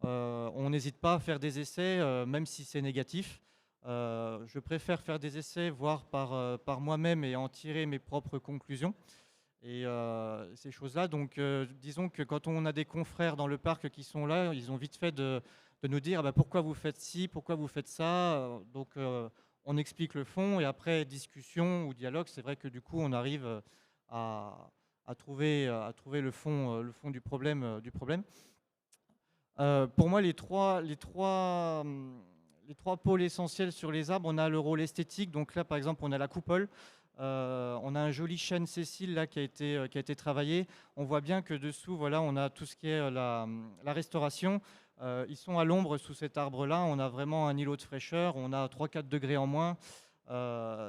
On n'hésite pas à faire des essais, même si c'est négatif. Je préfère faire des essais, voir par moi-même et en tirer mes propres conclusions. Et ces choses-là, donc disons que quand on a des confrères dans le parc qui sont là, ils ont vite fait de nous dire ah bah, pourquoi vous faites ci, pourquoi vous faites ça. Donc on explique le fond et après discussion ou dialogue, c'est vrai que du coup on arrive à trouver le fond du problème. Pour moi, les trois pôles essentiels sur les arbres, on a le rôle esthétique. Donc là, par exemple, on a la coupole. On a un joli chêne Cécile là, qui a été travaillé. On voit bien que dessous, voilà, on a tout ce qui est la restauration. Ils sont à l'ombre sous cet arbre-là. On a vraiment un îlot de fraîcheur. On a 3-4 degrés en moins.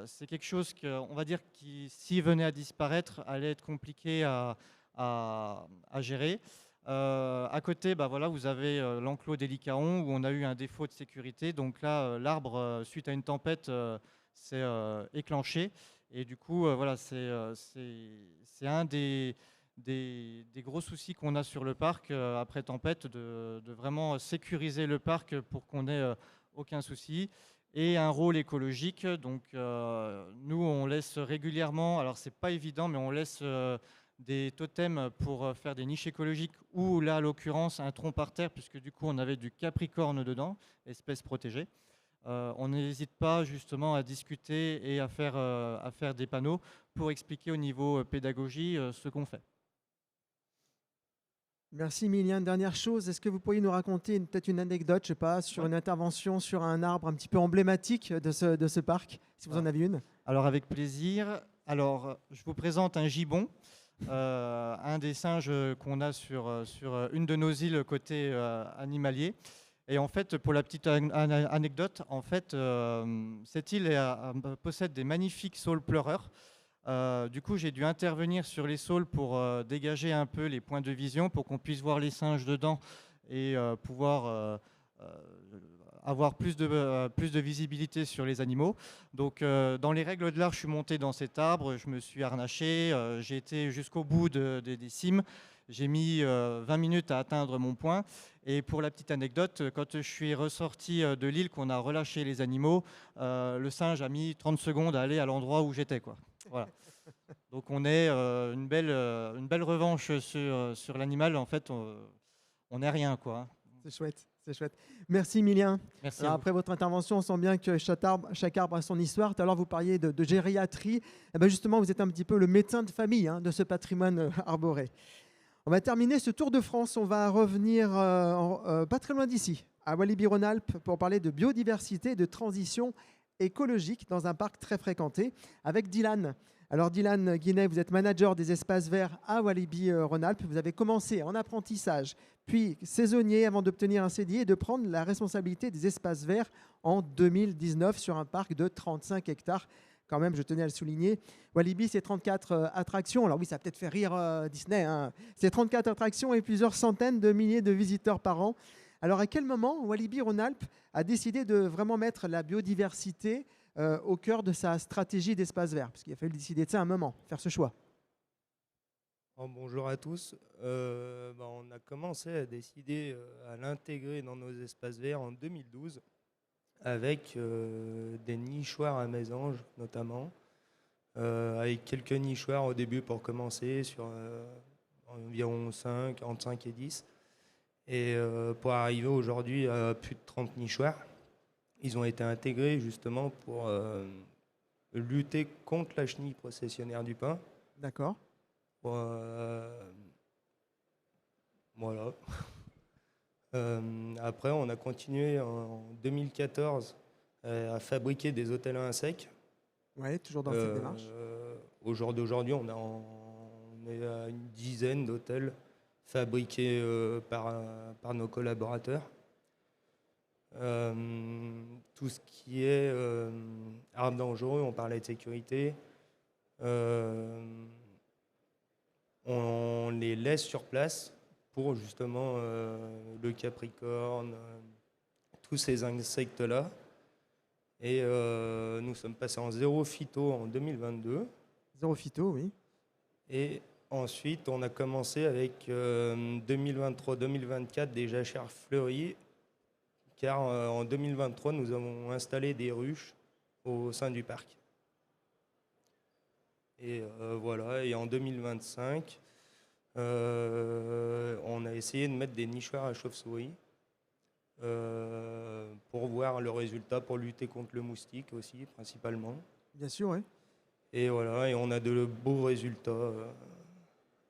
C'est quelque chose qu'on va dire qui, s'il venait à disparaître, allait être compliqué à gérer. À côté, bah voilà, vous avez l'enclos des Lycaons où on a eu un défaut de sécurité. Donc là, l'arbre, suite à une tempête, s'est éclenché. Et du coup, voilà, c'est un des gros soucis qu'on a sur le parc après tempête, de vraiment sécuriser le parc pour qu'on ait aucun souci. Et un rôle écologique. Donc nous, on laisse régulièrement, alors c'est pas évident, mais on laisse des totems pour faire des niches écologiques ou là, à l'occurrence, un tronc par terre, puisque du coup, on avait du capricorne dedans, espèce protégée. On n'hésite pas justement à discuter et à faire des panneaux pour expliquer au niveau pédagogie ce qu'on fait. Merci Emilien. Dernière chose, est-ce que vous pourriez nous raconter peut-être une anecdote, je sais pas, sur Ouais. une intervention sur un arbre un petit peu emblématique de ce parc, si vous en avez une? Alors avec plaisir. Alors je vous présente un gibbon, un des singes qu'on a sur une de nos îles côté animalier. Et en fait, pour la petite anecdote, en fait, cette île possède des magnifiques saules pleureurs. Du coup, j'ai dû intervenir sur les saules pour dégager un peu les points de vision pour qu'on puisse voir les singes dedans et pouvoir avoir plus de visibilité sur les animaux. Donc, dans les règles de l'art, je suis monté dans cet arbre, je me suis harnaché, j'ai été jusqu'au bout des cimes. J'ai mis 20 minutes à atteindre mon point. Et pour la petite anecdote, quand je suis ressorti de l'île, qu'on a relâché les animaux, le singe a mis 30 secondes à aller à l'endroit où j'étais, quoi. Voilà. Donc on est une belle revanche sur l'animal. En fait, on n'est rien, quoi. C'est chouette, c'est chouette. Merci Emilien. Merci. Alors, après votre intervention, on sent bien que chaque arbre a son histoire. Tout à l'heure, vous parliez de gériatrie. Eh ben justement, vous êtes un petit peu le médecin de famille de ce patrimoine arboré. On va terminer ce tour de France. On va revenir pas très loin d'ici, à Walibi-Rhône-Alpes, pour parler de biodiversité et de transition écologique dans un parc très fréquenté, avec Dylan. Alors Dylan Guinet, vous êtes manager des espaces verts à Walibi-Rhône-Alpes. Vous avez commencé en apprentissage, puis saisonnier avant d'obtenir un CDI et de prendre la responsabilité des espaces verts en 2019 sur un parc de 35 hectares. Quand même, je tenais à le souligner. Walibi, c'est 34 attractions. Alors oui, ça a peut-être fait rire Disney. C'est 34 attractions et plusieurs centaines de milliers de visiteurs par an. Alors à quel moment Walibi-Rhône-Alpes a décidé de vraiment mettre la biodiversité au cœur de sa stratégie d'espace vert? Parce qu'il a fallu décider de ça à un moment, faire ce choix. Bonjour à tous. On a commencé à décider à l'intégrer dans nos espaces verts en 2012 avec des nichoirs à mésanges notamment, avec quelques nichoirs au début pour commencer sur environ 5, entre 5 et 10. Et pour arriver aujourd'hui à plus de 30 nichoirs, ils ont été intégrés justement pour lutter contre la chenille processionnaire du pin. D'accord. Voilà. Après, on a continué en 2014 à fabriquer des hôtels à insectes. Oui, toujours dans cette démarche. Au jour d'aujourd'hui, on est à une dizaine d'hôtels fabriqués par nos collaborateurs. Tout ce qui est arbres dangereux, on parlait de sécurité. On les laisse sur place pour justement le capricorne, tous ces insectes-là. Et nous sommes passés en zéro phyto en 2022. Zéro phyto, oui. Et Ensuite, on a commencé avec 2023-2024 des jachères fleuries, car en 2023, nous avons installé des ruches au sein du parc. Et voilà, et en 2025, on a essayé de mettre des nichoirs à chauves-souris pour voir le résultat, pour lutter contre le moustique aussi, principalement. Bien sûr, oui. Et voilà, et on a de beaux résultats,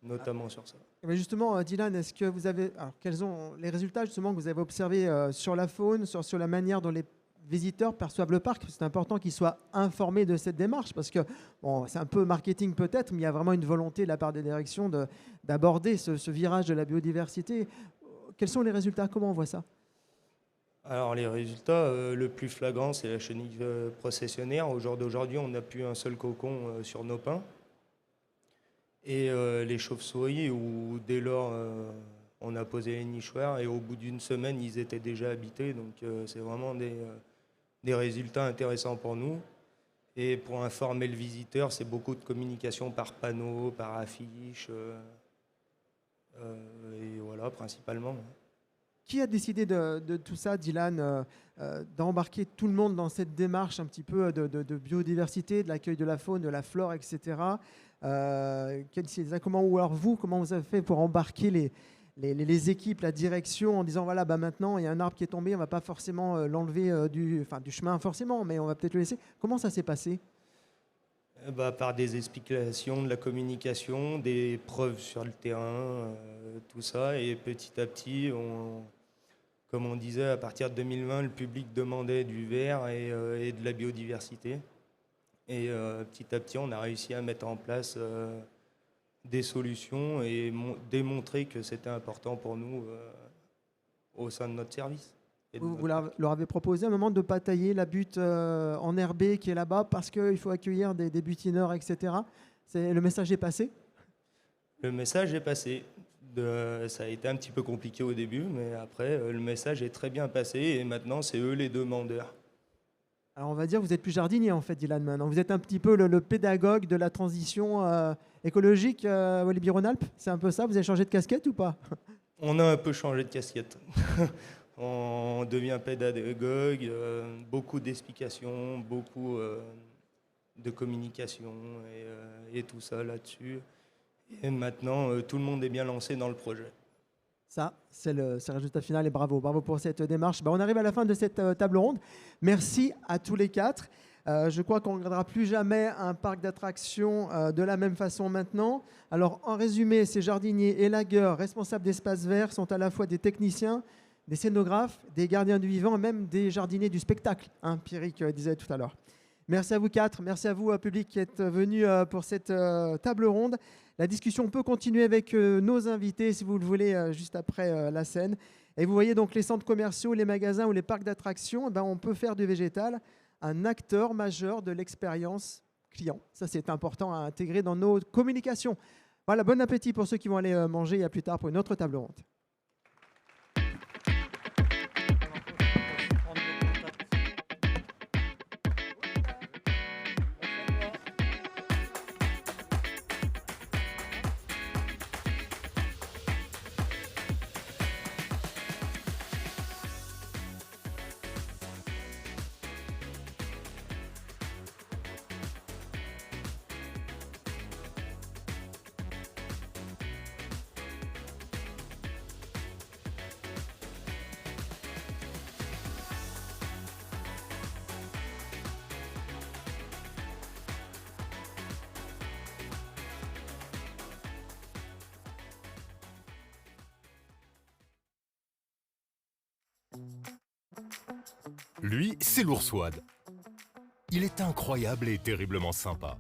notamment sur ça. Eh bien justement, Dylan, est-ce que vous avez, alors, quels sont les résultats justement que vous avez observés sur la faune, sur la manière dont les visiteurs perçoivent le parc? C'est important qu'ils soient informés de cette démarche parce que bon, c'est un peu marketing peut-être, mais il y a vraiment une volonté de la part des directions d'aborder ce virage de la biodiversité. Quels sont les résultats? Comment on voit ça? Alors les résultats, le plus flagrant, c'est la chenille processionnaire. Au jour d'aujourd'hui, on n'a plus un seul cocon sur nos pins. Et les chauves-souris, où dès lors on a posé les nichoirs, et au bout d'une semaine, ils étaient déjà habités. Donc c'est vraiment des résultats intéressants pour nous. Et pour informer le visiteur, c'est beaucoup de communication par panneau, par affiche. Et voilà, principalement. Qui a décidé de tout ça, Dylan, d'embarquer tout le monde dans cette démarche un petit peu de biodiversité, de l'accueil de la faune, de la flore, etc. Comment, ou alors vous, comment vous avez fait pour embarquer les équipes, la direction, en disant voilà, bah maintenant il y a un arbre qui est tombé, on ne va pas forcément l'enlever du chemin forcément, mais on va peut-être le laisser. Comment ça s'est passé? Par des explications, de la communication, des preuves sur le terrain, tout ça. Et petit à petit, comme on disait, à partir de 2020, le public demandait du vert et de la biodiversité. Et petit à petit, on a réussi à mettre en place des solutions et démontrer que c'était important pour nous au sein de notre service. Vous leur avez proposé à un moment de ne pas tailler la butte enherbée qui est là-bas parce qu'il faut accueillir des butineurs, etc. Le message est passé? Le message est passé. Ça a été un petit peu compliqué au début, mais après, le message est très bien passé et maintenant, c'est eux les demandeurs. Alors on va dire que vous êtes plus jardinier en fait, Dylan, maintenant. Vous êtes un petit peu le pédagogue de la transition écologique Walibi-Rhône-Alpes. C'est un peu ça? Vous avez changé de casquette ou pas? On a un peu changé de casquette. On devient pédagogue, beaucoup d'explications, beaucoup de communication et tout ça là-dessus. Et maintenant, tout le monde est bien lancé dans le projet. Ça, c'est le résultat final et bravo. Bravo pour cette démarche. On arrive à la fin de cette table ronde. Merci à tous les quatre. Je crois qu'on ne regardera plus jamais un parc d'attractions de la même façon maintenant. Alors, en résumé, ces jardiniers élagueurs, responsables d'espaces verts, sont à la fois des techniciens, des scénographes, des gardiens du vivant, et même des jardiniers du spectacle, hein, Pierrick disait tout à l'heure. Merci à vous quatre, merci à vous, public, qui êtes venus pour cette table ronde. La discussion peut continuer avec nos invités, si vous le voulez, juste après la scène. Et vous voyez donc les centres commerciaux, les magasins ou les parcs d'attractions, on peut faire du végétal un acteur majeur de l'expérience client. Ça, c'est important à intégrer dans nos communications. Voilà, bon appétit pour ceux qui vont aller manger et à plus tard pour une autre table ronde. Lui, c'est l'Oursoide. Il est incroyable et terriblement sympa.